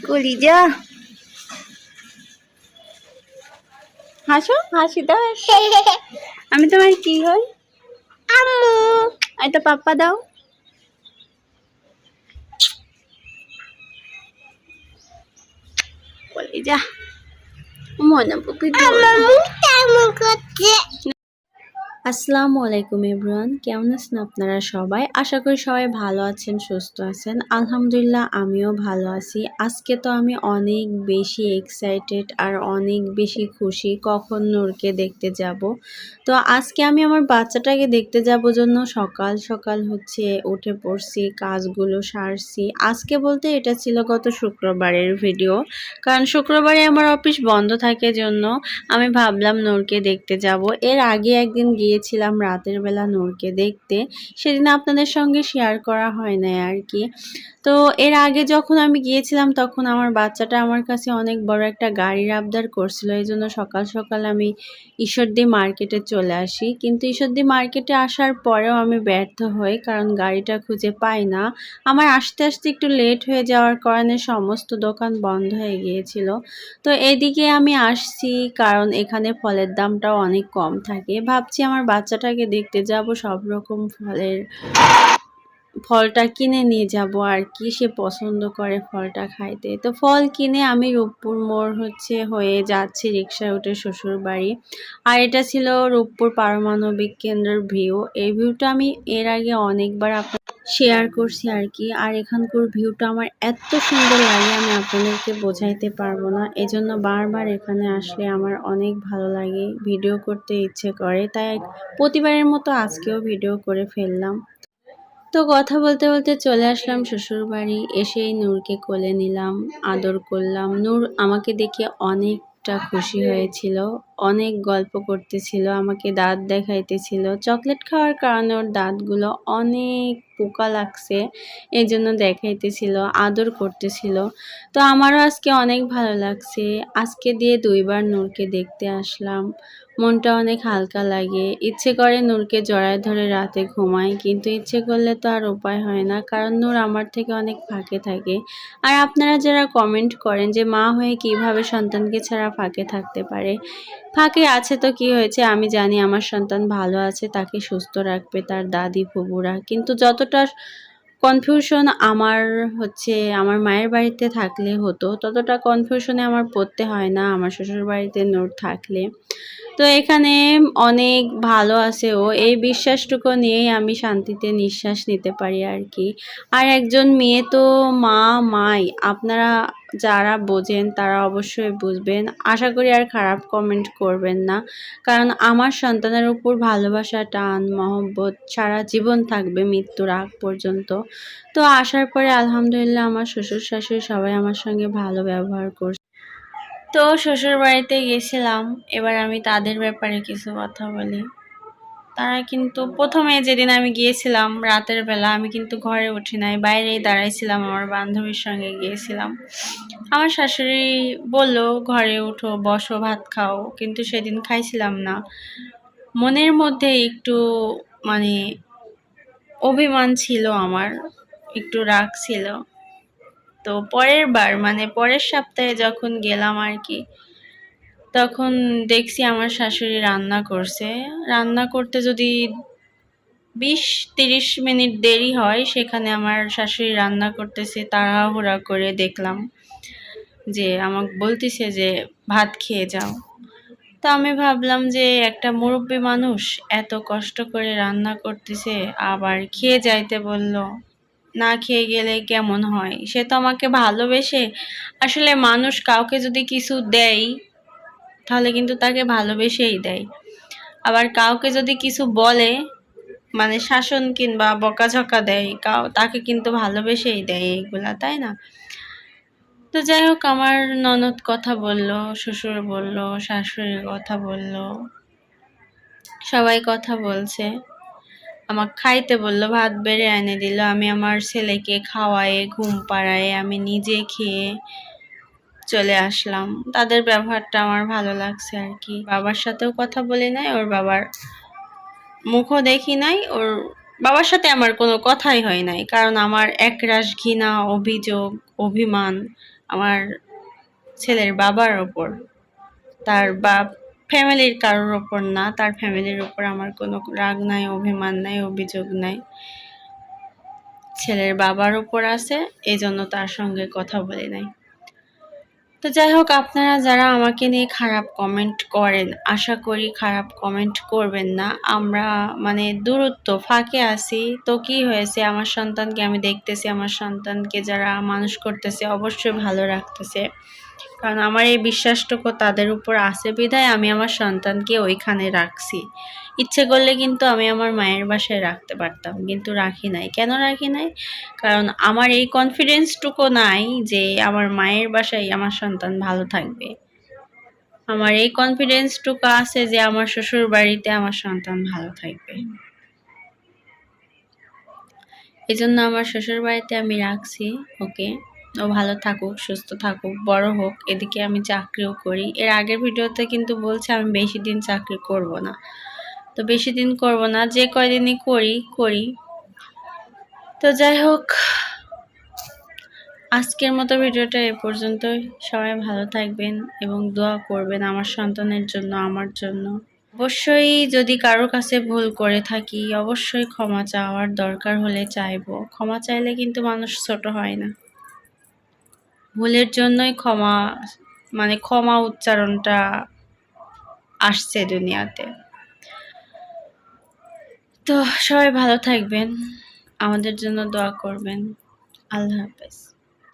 কলিজা হাসো, হাসি দাও। আমি তোমার কি হই? আম্মু। এই তো পাপ্পা দাও। কলিজা মনে পড়ে আসসালামু আলাইকুম এভরিওয়ান, কেমন আছেন আপনারা সবাই? আশা করি সবাই ভালো আছেন, সুস্থ আছেন। আলহামদুলিল্লাহ আমিও ভালো আছি। আজকে তো আমি অনেক বেশি এক্সাইটেড আর অনেক বেশি খুশি কখন নূরকে দেখতে যাব। তো আজকে আমি আমার বাচ্চাটাকে দেখতে যাব জন্য সকাল সকাল উঠে পড়ছি, কাজগুলো সারছি। আজকে বলতে এটা ছিল গত শুক্রবারের ভিডিও, কারণ শুক্রবারে আমার অফিস বন্ধ থাকে জন্য আমি ভাবলাম নূরকে দেখতে যাব। এর আগে একদিন গিয়েছিলাম রাতের বেলা নূরকে দেখতে, সেদিন আপনাদের সঙ্গে শেয়ার করা হয় না আর কি। তো এর আগে যখন আমি গিয়েছিলাম তখন আমার বাচ্চাটা আমার কাছে অনেক বড় একটা গাড়ির আবদার করছিল, এই জন্য সকাল সকাল আমি ঈশ্বরদী মার্কেটে চলে আসি। কিন্তু ঈশ্বরদী মার্কেটে আসার পরেও আমি ব্যর্থ হই, কারণ গাড়িটা খুঁজে পাই না। আমার আসতে আসতে একটু লেট হয়ে যাওয়ার কারণে সমস্ত দোকান বন্ধ হয়ে গিয়েছিল। তো এদিকে আমি আসছি কারণ এখানে ফলের দামটাও অনেক কম থাকে। ভাবছি আমার বাচ্চাটাকে দেখতে যাব, সব রকম ফলটা কিনে নিয়ে যাব আর কি, সে পছন্দ করে ফলটা খাইতে। তো ফল কিনে আমি রূপপুর মোড় হয়ে যাচ্ছি রিক্সায় উঠে শ্বশুর বাড়ি। আর এটা ছিল রূপপুর পারমাণবিক কেন্দ্রের ভিউ। এই ভিউটা আমি এর আগে অনেকবার শেয়ার করছি আর কি। আর এখানকার ভিউটা আমার এত সুন্দর লাগে আমি আপনাদেরকে বোঝাইতে পারবো না। এজন্য বারবার এখানে আসলে আমার অনেক ভালো লাগে, ভিডিও করতে ইচ্ছে করে। তাই প্রতিবারের মতো আজকেও ভিডিও করে ফেললাম। তো কথা বলতে বলতে চলে আসলাম শ্বশুর বাড়ি। এসেই নূরকে কোলে নিলাম, আদর করলাম। নূর আমাকে দেখে অনেকটা খুশি হয়েছিল, অনেক গল্প করতেছিল, আমাকে দাঁত দেখাইতেছিল। চকলেট খাওয়ার কারণে ওর দাঁতগুলো অনেক পোকা লাগছে, এই জন্য দেখাইতেছিল, আদর করতেছিল। তো আমারও আজকে অনেক ভালো লাগছে। আজকে দিয়ে 2বার নূরকে দেখতে আসলাম, মনটা অনেক হালকা লাগে। ইচ্ছে করে নূরকে জড়ায় ধরে রাতে ঘুমাই, কিন্তু ইচ্ছে করলে তো আর উপায় হয় না, কারণ নূর আমার থেকে অনেক ফাঁকে থাকে। আর আপনারা যারা কমেন্ট করেন যে মা হয়ে কিভাবে সন্তানকে ছাড়া ফাঁকে থাকতে পারে, ফাঁকে আছে তো কি হয়েছে, আমি জানি আমার সন্তান ভালো আছে, তাকে সুস্থ রাখবে তার দাদি ফুবুরা। কিন্তু যতটা কনফিউশন আমার মায়ের বাড়িতে থাকলে হতো, ততটা কনফিউশনে আমার পড়তে হয় না আমার শ্বশুর বাড়িতে নূর থাকলে। তো এখানে অনেক ভালো আছে ও, এই বিশ্বাসটুকু নিয়েই আমি শান্তিতে নিঃশ্বাস নিতে পারি আর কি। আর একজন মেয়ে তো মাই, আপনারা যারা বোঝেন তারা অবশ্যই বুঝবেন। আশা করি আর খারাপ কমেন্ট করবেন না, কারণ আমার সন্তানের উপর ভালোবাসা, টান, মহব্বত সারা জীবন থাকবে মৃত্যুর আগ পর্যন্ত। তো আসার পরে আলহামদুলিল্লাহ আমার শ্বশুর শাশুড়ি সবাই আমার সঙ্গে ভালো ব্যবহার করছে। তো শ্বশুর বাড়িতে গেছিলাম, এবার আমি তাদের ব্যাপারে কিছু কথা বলি। তারা কিন্তু প্রথমে যেদিন আমি গিয়েছিলাম রাতের বেলা, আমি কিন্তু ঘরে উঠি নাই, বাইরেই দাঁড়াইছিলাম, আমার বান্ধবীর সঙ্গে গিয়েছিলাম। আমার শাশুড়ি বলল ঘরে উঠো, বসো, ভাত খাও, কিন্তু সেদিন খাইছিলাম না। মনের মধ্যে একটু মানে অভিমান ছিল, আমার একটু রাগ ছিল। তো পরের সপ্তাহে যখন গেলাম আর কি, তখন দেখছি আমার শাশুড়ি রান্না করছে। রান্না করতে যদি 20-30 মিনিট দেরি হয়, সেখানে আমার শাশুড়ি রান্না করতেছে তাড়াহুড়া করে। দেখলাম যে আমাকে বলতেছে যে ভাত খেয়ে যাও। তো আমি ভাবলাম যে একটা মুরব্বী মানুষ এত কষ্ট করে রান্না করতেছে, আবার খেয়ে যাইতে বলল, না খেয়ে গেলে কেমন হয়? সে তো আমাকে ভালোবেসে, আসলে মানুষ কাউকে যদি কিছু দেয় তাহলে কিন্তু তাকে ভালোবেসেই দেয়। আবার কাউকে যদি কিছু বলে, মানে শাসন কিংবা বকাঝকা দেয়, তাকে কিন্তু ভালোবেসেই দেয় এইগুলা, তাই না? তো যাই হোক, আমার ননদ কথা বলল, শ্বশুর বলল, শাশুড়ি কথা বলল, সবাই কথা বলছে। আমাকে খাইতে বলল, ভাত বেড়ে এনে দিল, আমি আমার ছেলেকে খাওয়ায়ে ঘুম পাড়ায়ে আমি নিজে খেয়ে চলে আসলাম। তাদের ব্যবহারটা আমার ভালো লাগছে আর কি। বাবার সাথেও কথা বলি নাই, ওর বাবার মুখও দেখি নাই, ওর বাবার সাথে আমার কোনো কথাই হয় নাই, কারণ আমার একরাশ ঘৃণা, অভিযোগ, অভিমান আমার ছেলের বাবার ওপর। তার বাপ ফ্যামিলির কারোর ওপর না, তার ফ্যামিলির ওপর আমার কোনো রাগ নাই, অভিমান নাই, অভিযোগ নাই, ছেলের বাবার ওপর আছে, এজন্য তার সঙ্গে কথা বলি নাই। তো যাই হোক, আপনারা যারা আমাকে নিয়ে খারাপ কমেন্ট করেন, আশা করি খারাপ কমেন্ট করবেন না। আমরা মানে দূরত্ব ফাঁকে আছি, তো কি হয়েছে, আমার সন্তানকে আমি দেখতেছি, আমার সন্তানকে যারা মানুষ করতেছে অবশ্যই ভালো রাখতেছে, কারণ আমার এই বিশ্বাসটুকু তাদের উপর আছে বিধায় আমি আমার সন্তানকে ওইখানে রাখছি। ইচ্ছে করলে কিন্তু আমি আমার মায়ের বাসায় রাখতে পারতাম, কিন্তু রাখি নাই। কেন রাখি নাই? কারণ আমার এই কনফিডেন্সটুকু নাই যে আমার মায়ের বাসায় আমার সন্তান ভালো থাকবে। আমার এই কনফিডেন্সটুকু আছে যে আমার শ্বশুর বাড়িতে আমার সন্তান ভালো থাকবে। এজন্য আমার শ্বশুর বাড়িতে আমি রাখছি ওকে। ও ভালো থাকুক, সুস্থ থাকুক, বড় হোক। এদিকে আমি চাকরিও করি। এর আগের ভিডিওতে কিন্তু বলছে আমি বেশি দিন চাকরি করব না। তো বেশি দিন করব না, যে কয়দিনই করি। তো যাই হোক, আজকের মতো ভিডিওটা এ পর্যন্তই। সবাই ভালো থাকবেন এবং দোয়া করবেন আমার সন্তানের জন্য, আমার জন্য। অবশ্যই যদি কারোর কাছে ভুল করে থাকি, অবশ্যই ক্ষমা চাওয়ার দরকার হলে চাইবো। ক্ষমা চাইলে কিন্তু মানুষ ছোট হয় না। ভুলের জন্যই ক্ষমা উচ্চারণটা আসছে দুনিয়াতে। তো সবাই ভালো থাকবেন, আমাদের জন্য দোয়া করবেন। আল্লাহ হাফেজ।